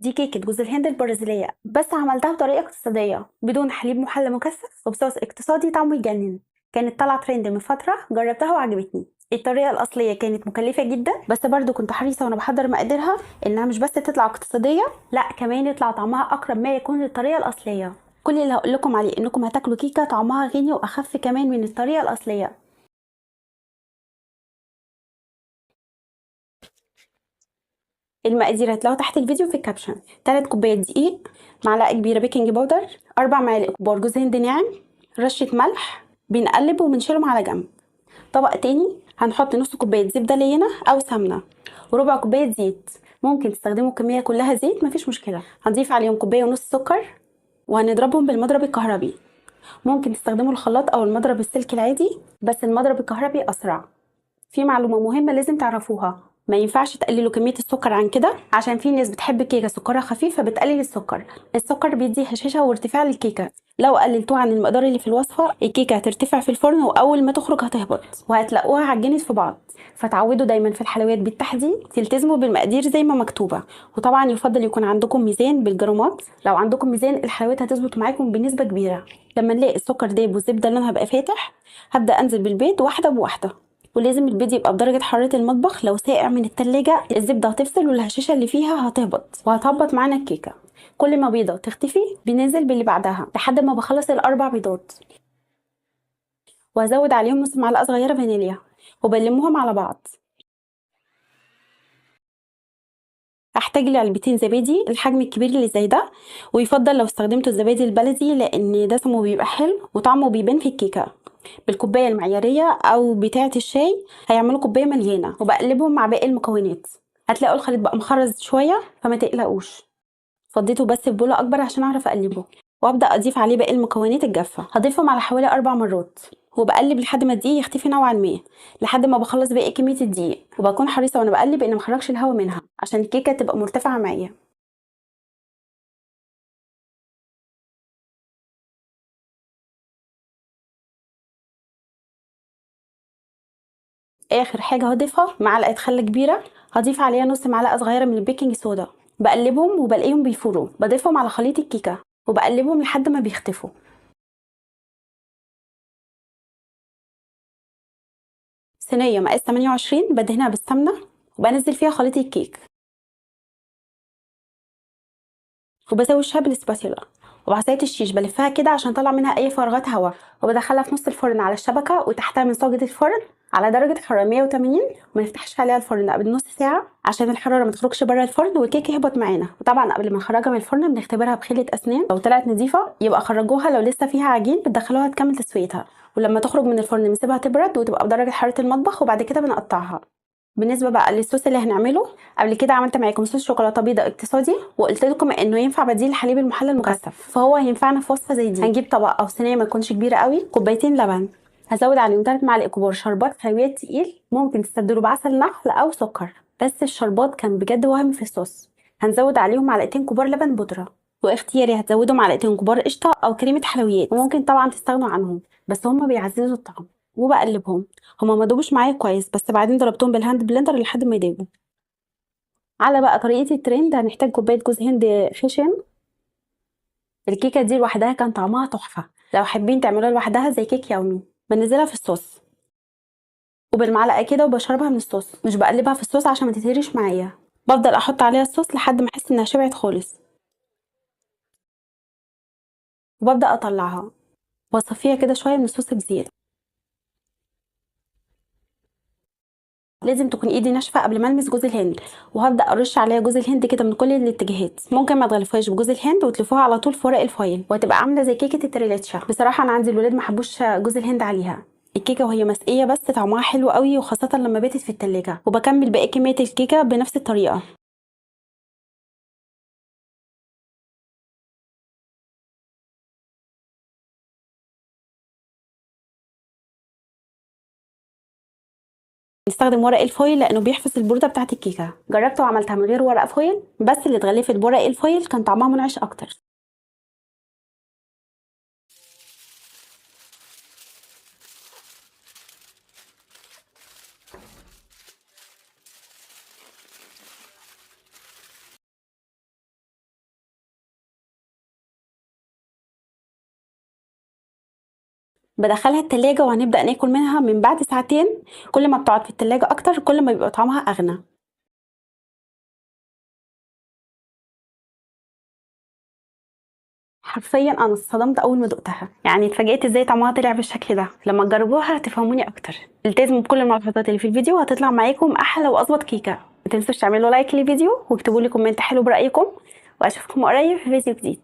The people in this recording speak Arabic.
دي كيكة جوز الهند البرازيلية، بس عملتها بطريقة اقتصادية بدون حليب محلى مكثف وبصوص اقتصادي طعمه يجنن. كانت طالعة ترند من فترة، جربتها وعجبتني. الطريقة الأصلية كانت مكلفة جدا، بس برضو كنت حريصة وانا بحضر مقاديرها انها مش بس تطلع اقتصادية، لا كمان يطلع طعمها أقرب ما يكون للطريقة الأصلية. كل اللي هقول لكم عليه انكم هتاكلوا كيكة طعمها غني واخف كمان من الطريقة الأصلية. المقادير هتلاقوها تحت الفيديو في الكابشن. 3 كوبايات دقيق، معلقه كبيره بيكنج باودر، 4 معالق كبار جوز هند ناعم، رشه ملح. بنقلب وبنشيلهم على جنب. طبق تاني هنحط نص كوبايه زبده لينه او سمنه، وربع كوبايه زيت. ممكن تستخدموا الكميه كلها زيت، مفيش مشكله. هنضيف عليهم كوبايه ونص سكر، وهنضربهم بالمضرب الكهربي. ممكن تستخدموا الخلاط او المضرب السلك العادي، بس المضرب الكهربي اسرع. في معلومة مهمة لازم تعرفوها، ما ينفعش تقللوا كمية السكر عن كده، عشان في ناس بتحب الكيكة سكرها خفيف فبتقلل السكر. السكر بيدي هشاشة وارتفاع للكيكة، لو قللتوه عن المقدار اللي في الوصفة الكيكة هترتفع في الفرن واول ما تخرج هتهبط وهتلاقوها عجنت في بعض. فتعودوا دايما في الحلويات بالتحديد تلتزموا بالمقادير زي ما مكتوبة. وطبعا يفضل يكون عندكم ميزان بالجرامات، لو عندكم ميزان الحلويات هتظبط معاكم بنسبة كبيرة. لما نلاقي السكر دايب والزبدة لونها بقى فاتح، هبدأ انزل بالبيض واحدة بواحدة. ولازم البيض يبقى بدرجة حرارة المطبخ، لو ساقع من التلاجة الزبدة هتفصل والهشاشة اللي فيها هتهبط وهتهبط معانا الكيكة. كل ما بيضة تختفي بننزل باللي بعدها لحد ما بخلص الأربع بيضات، وهزود عليهم نص معلقة صغيرة فانيليا وبلمهم على بعض. هحتاج لعلبتين زبادي الحجم الكبير اللي زي ده، ويفضل لو استخدمتوا الزبادي البلدي لان دسمه بيبقى حلو وطعمه بيبان في الكيكه. بالكوبايه المعياريه او بتاعه الشاي هيعملوا كوبايه مليانه، وبقلبهم مع باقي المكونات. هتلاقوا الخليط بقى مخرز شويه فما تقلقوش. فضيته بس في بوله اكبر عشان اعرف اقلبه، وابدا اضيف عليه باقي المكونات الجافه. هضيفهم على حوالي 4 مرات، وبقلب لحد ما الدقيق يختفي نوعا ما، لحد ما بخلص باقي كميه الدقيق. وبكون حريصه وانا بقلب ان مخرجش الهواء منها عشان الكيكه تبقى مرتفعه معايا. اخر حاجه هضيفها معلقه خل كبيره، هضيف عليها نص معلقه صغيره من البيكنج صودا. بقلبهم وبلاقيهم بيفوروا، بضيفهم على خليط الكيكه وبقلبهم لحد ما بيختفوا. صينيه مقاس 28 بدهنها بالسمنه، وبنزل فيها خليط الكيك، وبسوي وشها بالسباتيولا. وبعصايه الشيش بلفها كده عشان اطلع منها اي فراغات هواء، وبدخلها في نص الفرن على الشبكه وتحتها من صاجة الفرن على درجه حراره 180. وما نفتحش عليها الفرن قبل نص ساعه عشان الحراره ما تخرجش بره الفرن والكيك يهبط معانا. وطبعا قبل ما نخرجها من الفرن بنختبرها بخله اسنان، لو طلعت نظيفه يبقى خرجوها، لو لسه فيها عجين بتدخلوها تكمل تسويتها. ولما تخرج من الفرن بنسيبها تبرد وتبقى بدرجه حراره المطبخ، وبعد كده بنقطعها. بالنسبه بقى للصوص اللي هنعمله، قبل كده عملت معاكم صوص شوكولاته بيضاء اقتصادي وقلت لكم انه ينفع بديل الحليب المحلى المكثف، فهو هينفعنا في وصفه زي دي. هنجيب طبق او صينيه ما تكونش كبيره قوي، كوبايتين لبن، هزود عليهم 3 معالق كبار شربات حلويات تقيل، ممكن تستبدلوا بعسل نحل او سكر، بس الشربات كان بجد وهم في الصوص. هنزود عليهم معلقتين كبار لبن بودره، واختياري هتزودوا معلقتين كبار قشطه او كريمه حلويات، وممكن طبعا تستغنوا عنهم بس هما بيعززوا الطعم. وبقلبهم، هما ما دوبوش معايا كويس بس بعدين ضربتهم بالهاند بلندر لحد ما يدوبوا. على بقى طريقه الترند هنحتاج كوبايه جوز هند خشن. الكيكه دي لوحدها كان طعمها تحفه، لو حابين تعملوها لوحدها زي كيك يومي. بنزلها في الصوص وبالمعلقه كده وبشربها من الصوص، مش بقلبها في الصوص عشان ما تتهرش معايا. بفضل احط عليها الصوص لحد ما احس انها شبعت خالص، وببدا اطلعها واصفيها كده شويه من الصوص بزياده. لازم تكون ايدي ناشفه قبل ما المس جوز الهند، وهبدا ارش عليها جوز الهند كده من كل الاتجاهات. ممكن ما تغلفوهاش بجوز الهند وتلفوها على طول في ورق الفويل وهتبقى عامله زي كيكه التريلاتشا. بصراحه انا عندي الولاد ما حبوش جوز الهند عليها. الكيكه وهي مسقيه بس طعمها حلو قوي، وخاصه لما باتت في التلاجة. وبكمل باقي كميه الكيكه بنفس الطريقه. نستخدم ورق الفويل لانه بيحفظ البروده بتاعه الكيكه. جربت وعملتها من غير ورق فويل، بس اللي اتغلفت بورق الفويل كان طعمها منعش اكتر. بدخلها التلاجة وهنبدأ ناكل منها من بعد ساعتين. كل ما بتقعد في التلاجة اكتر كل ما بيبقى طعمها اغنى. حرفيا انا اتصدمت اول ما دقتها، يعني اتفاجئت ازاي طعمها طلع بالشكل ده. لما تجربوها هتفهموني اكتر. التزموا بكل الملحوظات اللي في الفيديو وهتطلع معاكم احلى واظبط كيكه. ما تنسوش تعملوا لايك للفيديو واكتبوا لي كومنت حلو برايكم، واشوفكم قريب في فيديو جديد.